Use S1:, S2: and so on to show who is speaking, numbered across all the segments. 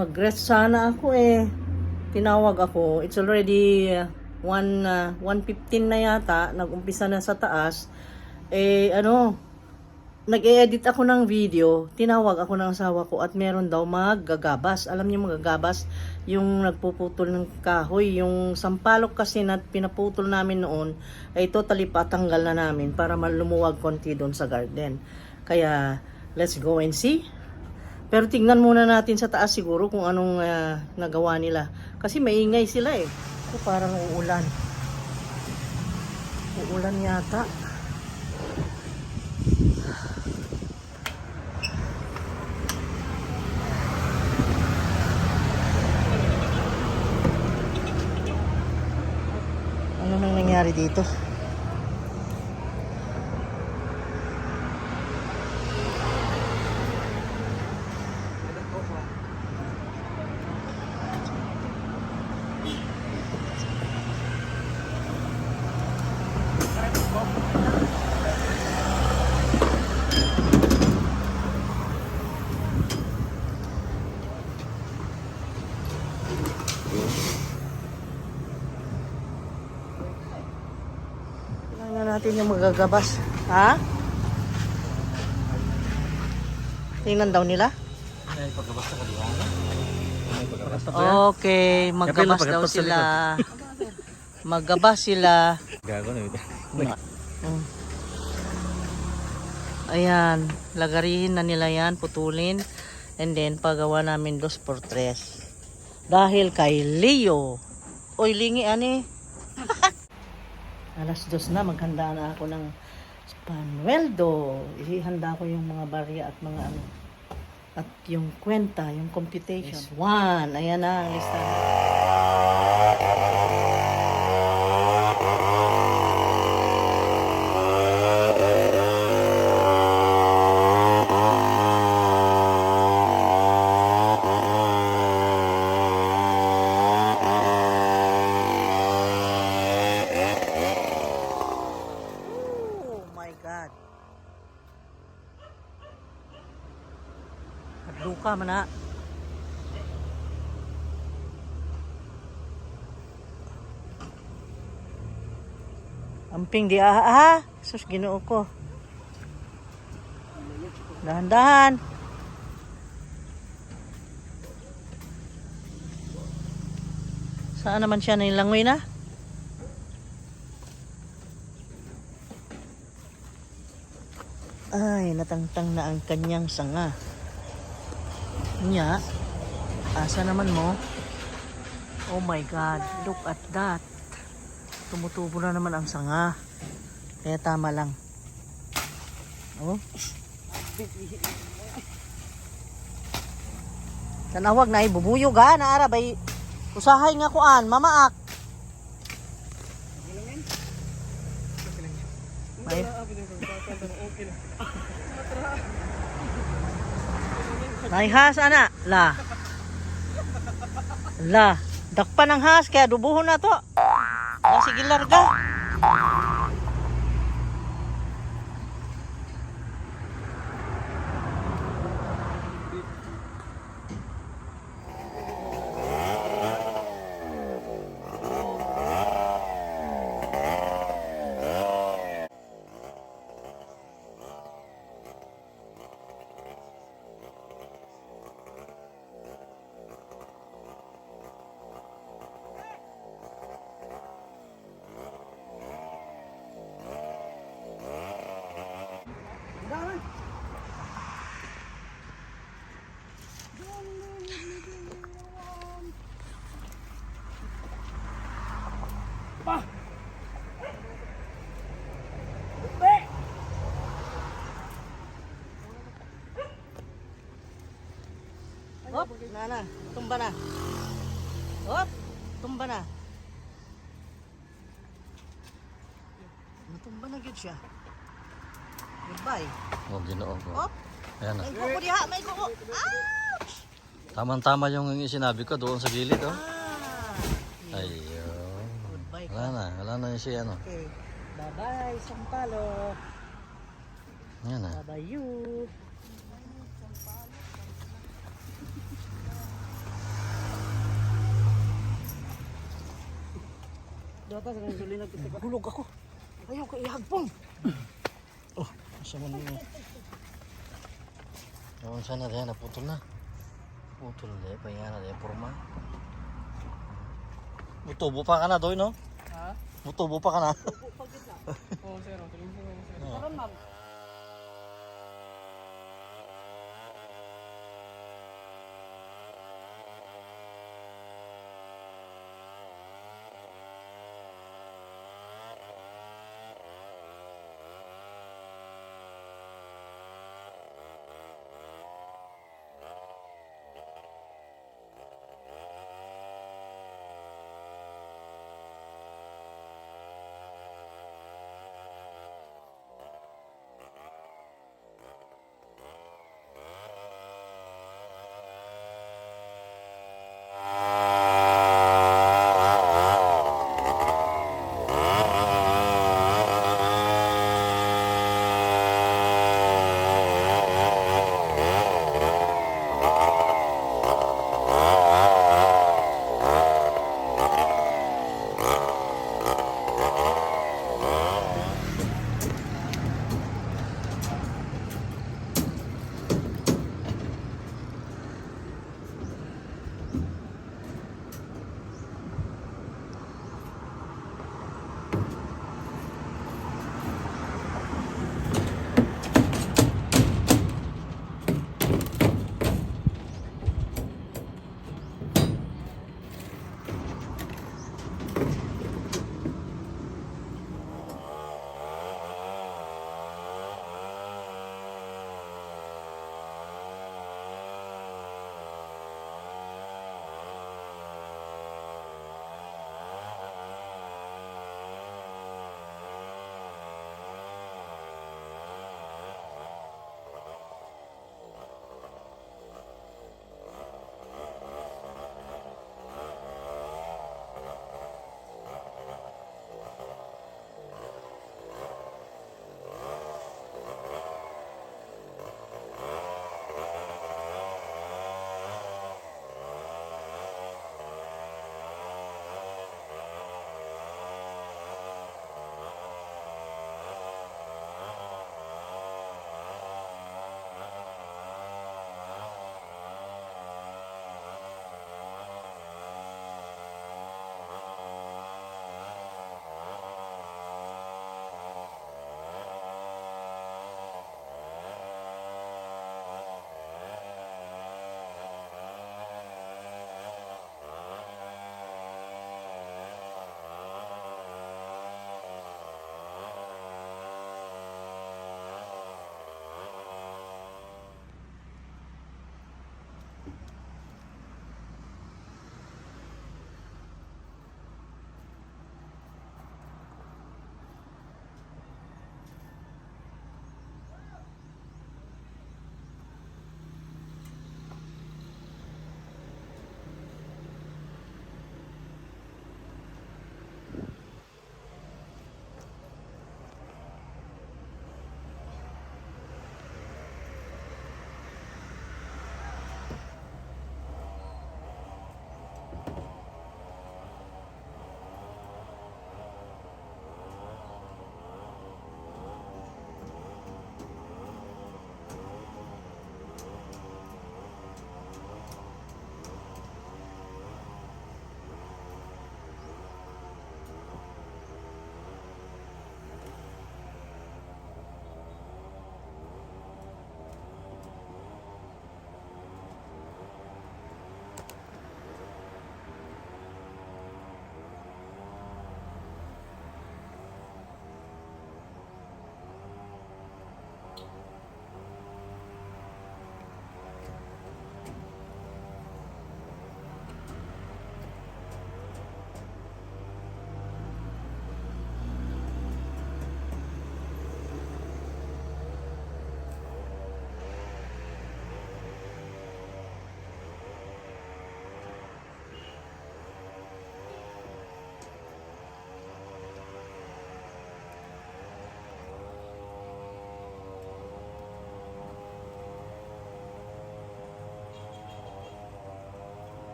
S1: Mag-rest sana ako eh. Tinawag ako. It's already 1:15 na yata. Nag-umpisa na sa taas. Nag-e-edit ako ng video. Tinawag ako ng asawa ko at meron daw maggagabas. Alam niyo maggagabas? Yung nagpuputol ng kahoy. Yung sampalok kasi na pinaputol namin noon ay totally patanggal na namin para malumuwag konti doon sa garden. Kaya let's go and see. Pero tingnan muna natin sa taas siguro kung anong nagawa nila. Kasi maingay sila eh. Parang uulan. Uulan yata. Ano nang nangyari dito? Tingnan natin yung magagabas. Ha? Tingnan daw nila? Okay, maggabas daw sila. Maggabas sila. Ayan, lagarihin na nila yan, putulin. And then, pagawa namin 2x3. Dahil kay Leo. Oy, lingi, ani. Alas 2 na, maghanda na ako ng panueldo. Ihanda ko yung mga barya at mga ano. At yung kwenta, yung computation. Yes. 1. Ayan na, ang listahan. Luka man na. Amping di aha. Sus, Ginoo ko. Dahan-dahan. Saan naman siya nilangoy na? Ay, natangtang na ang kanyang sanga. Nya, asa naman mo? Oh my God, look at that. Tumutubo na naman ang sanga. Kaya tama lang. Oh. Tanawag na ibubuyog ha, naara bay usahay nga kuan, mamaak. May Naihas ana, la. La, dakpan ng has kaya dubuhon na to. Sige larga. Hop, na, tumba na. Hop, tumba na. Natumba na gid siya. Goodbye.
S2: Oh, Ginoo ko.
S1: Hop.
S2: Ayan na.
S1: May kuko diha, may kuko. Ouch!
S2: Tama-tama yung sinabi ko doon sa gilid, oh. Ayun.
S1: Goodbye.
S2: Wala na yung si ano.
S1: Okay. Bye-bye, Sampalo.
S2: Ayan na.
S1: Bye-bye you. Data sa nang nagtulog ako. Ayaw ko ihagpong.
S2: Oh, masama na. Ewan sana dahil naputol na. Putol na pahinga na dahil porma. Mutubo pa ka na doy no?
S3: Ha?
S2: Mutubo pa ka na.
S3: Oo, sir. Tuloy mo, sir.
S1: Karon ma'am.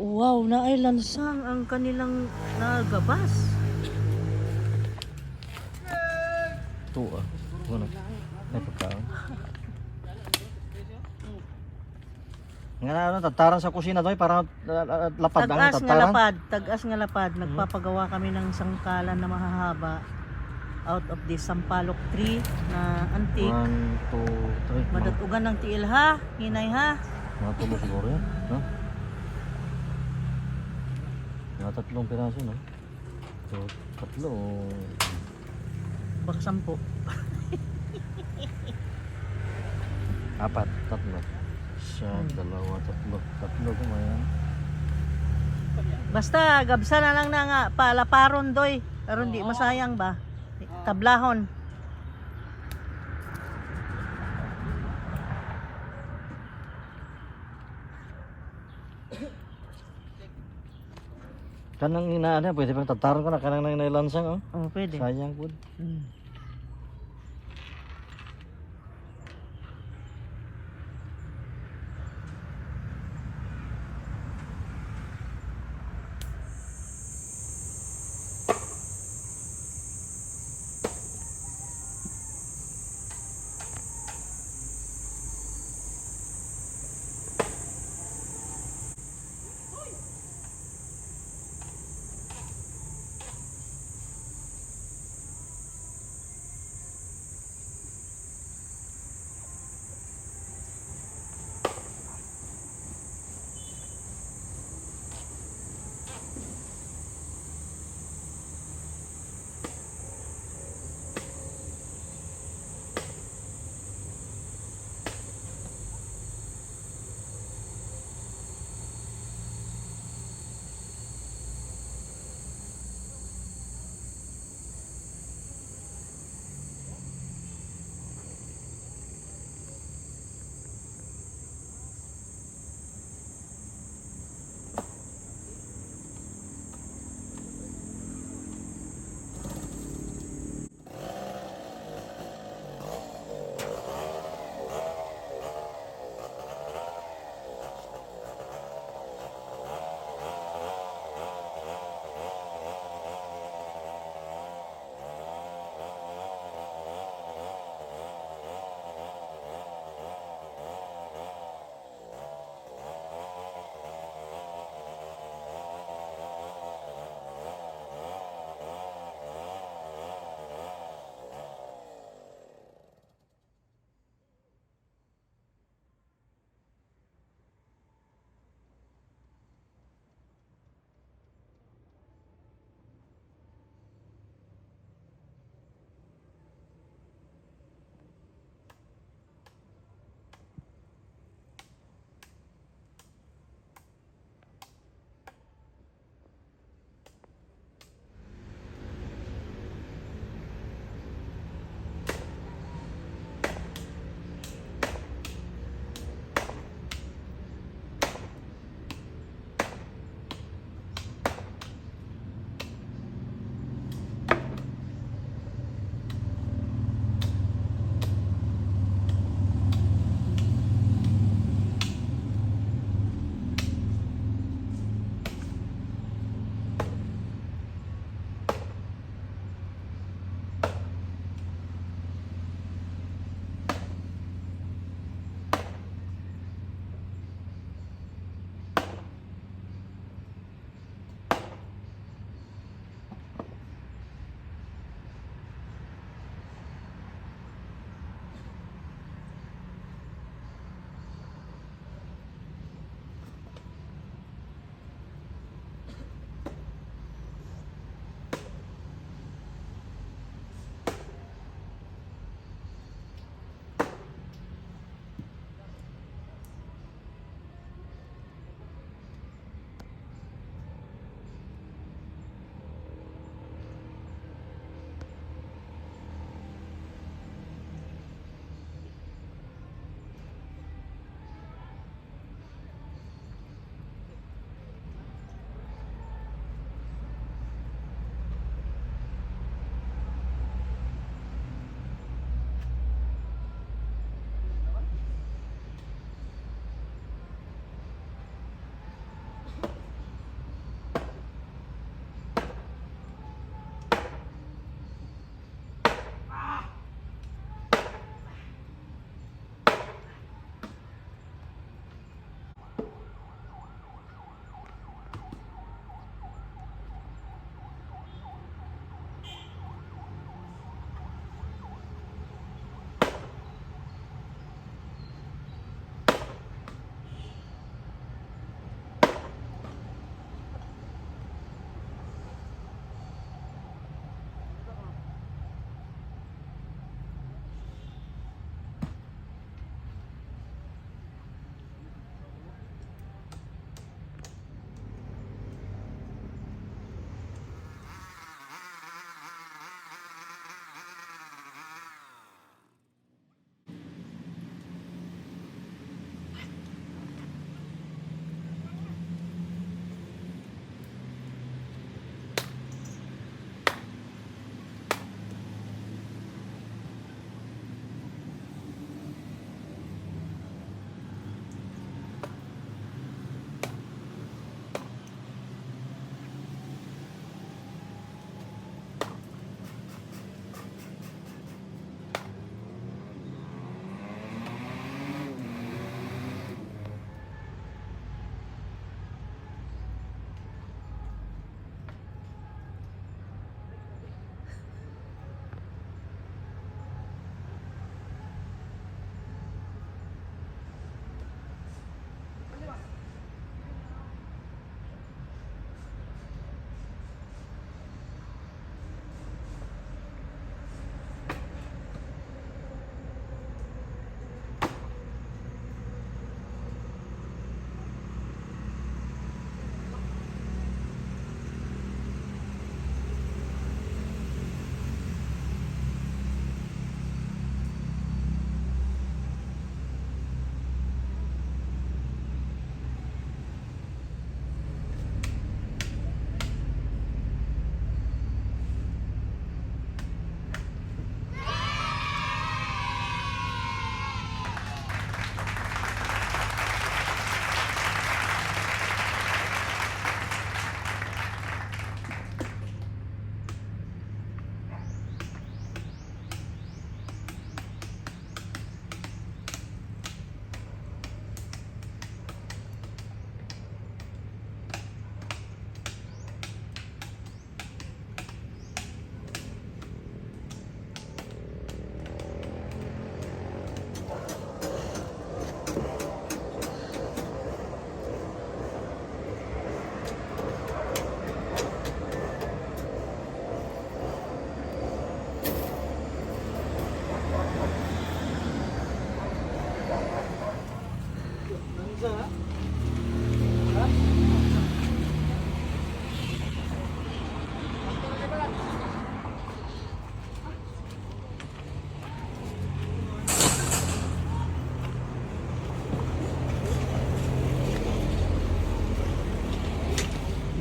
S1: Wow, na ay lansang ang kanilang nagabas.
S2: Ito ah. Ano? May pagkaon. Nga na ano, tataran sa kusina doy para lapad ang
S1: Tagas nga
S2: tataran.
S1: lapad, tagas nga lapad. Nagpapagawa kami ng sangkalan na mahahaba out of this sampalok tree na antique.
S2: 1, 2, 3.
S1: Madatugan ng tiil ha, hinay ha.
S2: Mga tulo siguro yan. No? Mga 3 piraso no? So, 3 o...
S1: Baka 10.
S2: 4, 3. Siya, 2, 3. 3 kumayan.
S1: Basta gabsa na lang na nga palaparon doy. Pero di masayang ba? Tablahon.
S2: Kanang inaano, pwede pang tataran ko na kanang nang nailansang oh.
S1: Oh, pwede.
S2: Sayang po.
S1: Mm.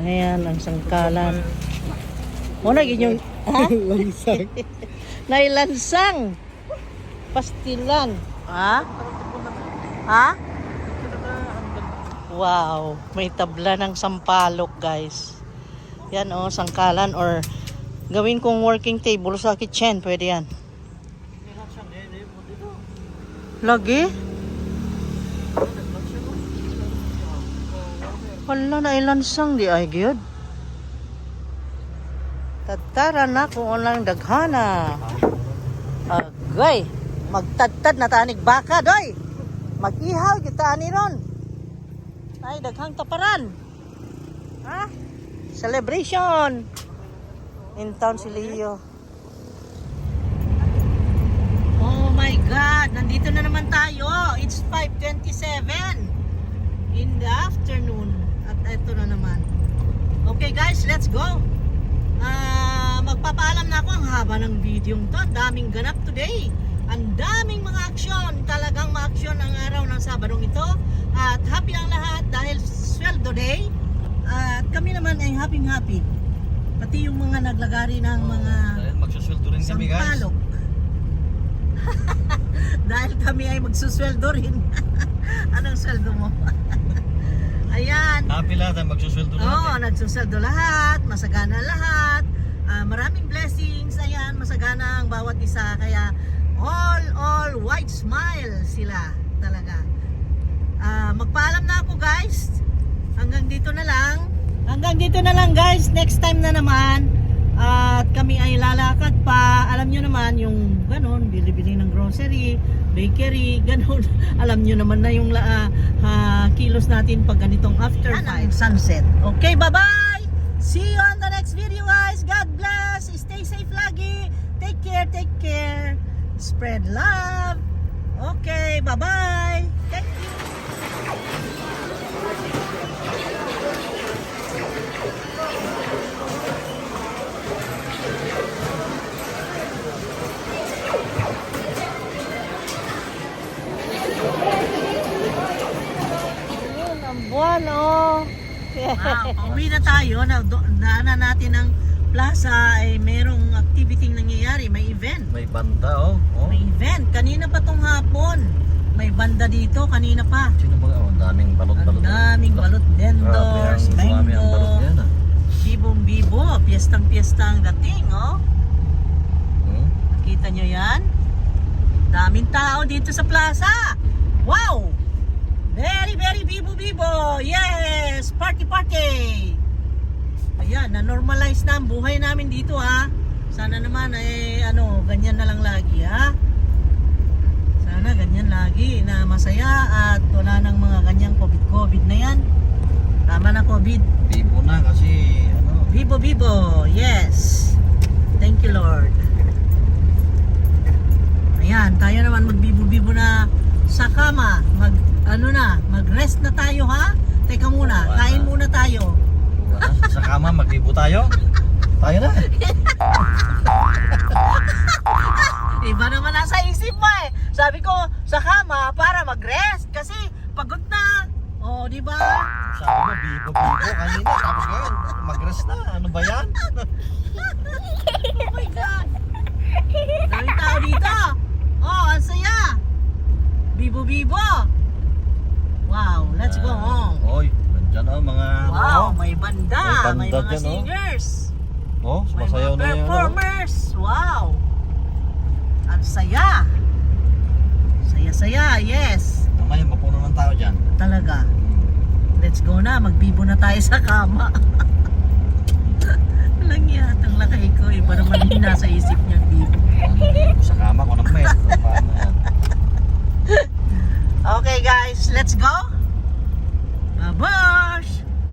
S1: Ayan, ang sangkalan. Muna ginyong, ha?
S2: Langsang.
S1: Nailansang. Pastilan. Ha? Ha? Wow, may tabla ng sampalok, guys. Yan oh, sangkalan or gawin kong working table sa kitchen, pwede yan. Lagi? Wala na ilansang di ay gyud. Tatara na kung unang daghana. Agay, magtadtad na tanig baka doy. Mag-ihaw kita ani ron. Ay daghang taparan. Ha? Celebration. In town si Leo. Oh my God, nandito na naman tayo. It's 5:27 in the afternoon. At ito na naman. Okay guys, let's go. Magpapaalam na ako, ang haba ng video to. Daming ganap today. Ang daming mga aksyon. Talagang ma-aksyon ang araw ng Sabadong ito. At happy ang lahat dahil sweldo day. At kami naman ay happy. Pati yung mga naglagari ng mga
S2: Dahil magsusweldo rin kami guys.
S1: sampalok. Dahil kami ay magsusweldo rin. Anong sweldo mo? Ayan.
S2: Happy lahat ay magsusweldo rin.
S1: Oo, nagsusweldo lahat. Masagana lahat. Maraming blessings. Ayan, masagana ang bawat isa. Kaya all white smile sila talaga. Magpaalam na ako guys. Hanggang dito na lang guys. Next time na naman. At kami ay lalakad pa. Alam nyo naman yung ganon, bili-bili ng grocery, bakery, ganon. Alam nyo naman na yung kilos natin pag ganitong after 5 sunset. Okay, bye-bye! See you on the next video guys. God bless. Stay safe lagi. Take care. Spread love. Okay, bye-bye. Thank you. Ayun, ang buwan oh. Pauwi na tayo. Daanan natin ang plaza ay merong activity nangyayari. May event.
S2: May banda oh.
S1: May event. Kanina pa tong hapon. May banda dito. Kanina pa.
S2: Sino ba? Ang daming balot-balot.
S1: Ang daming balot vendors,
S2: Grabe, ang dami ang balot
S1: mango,
S2: yan ah.
S1: bibong-bibo, piyestang-piyesta ang dating, oh.
S2: Hmm?
S1: Nakita nyo yan? Daming tao dito sa plaza. Wow! Very bibo-bibo. Yes! Party! Ayan, na-normalize na ang buhay namin dito, ha. Sana naman, ganyan na lang lagi, ha. Sana ganyan lagi na masaya at wala nang mga ganyang COVID na yan. Tama na COVID.
S2: Bibo na kasi
S1: Bibo, yes. Thank you Lord. Ayan, tayo naman magbibo-bibo na sa kama. Mag-rest na tayo ha. Teka muna,
S2: Wala.
S1: kain muna tayo.
S2: sa kama magbibo tayo. Tayo na.
S1: Iba naman nasa isip mo eh. Sabi ko, sa kama para mag-rest kasi pagod na. Oh, di ba?
S2: Sabi mo bibo kanina tapos ngayon mag-rest na. Ano ba yan?
S1: Oh my God. Daming tao dito. Oh, ang saya. Bibo-bibo. Wow, let's go home.
S2: Oy, nandiyan mga
S1: Wow, may banda,
S2: May
S1: may
S2: banda
S1: mga
S2: dyan, oh.
S1: singers,
S2: Oh,
S1: may
S2: sumasayaw
S1: mga
S2: na yan.
S1: performers. Wow. Ang saya. Saya, yes.
S2: Mamaya mapuno ng tao dyan.
S1: Talaga. Let's go na, magbibo na tayo sa kama. Walang yatang lakay ko, iba naman yung nasa isip niyang bibo.
S2: Sa kama ko na may. Paano yan?
S1: Okay guys, let's go. Babosh!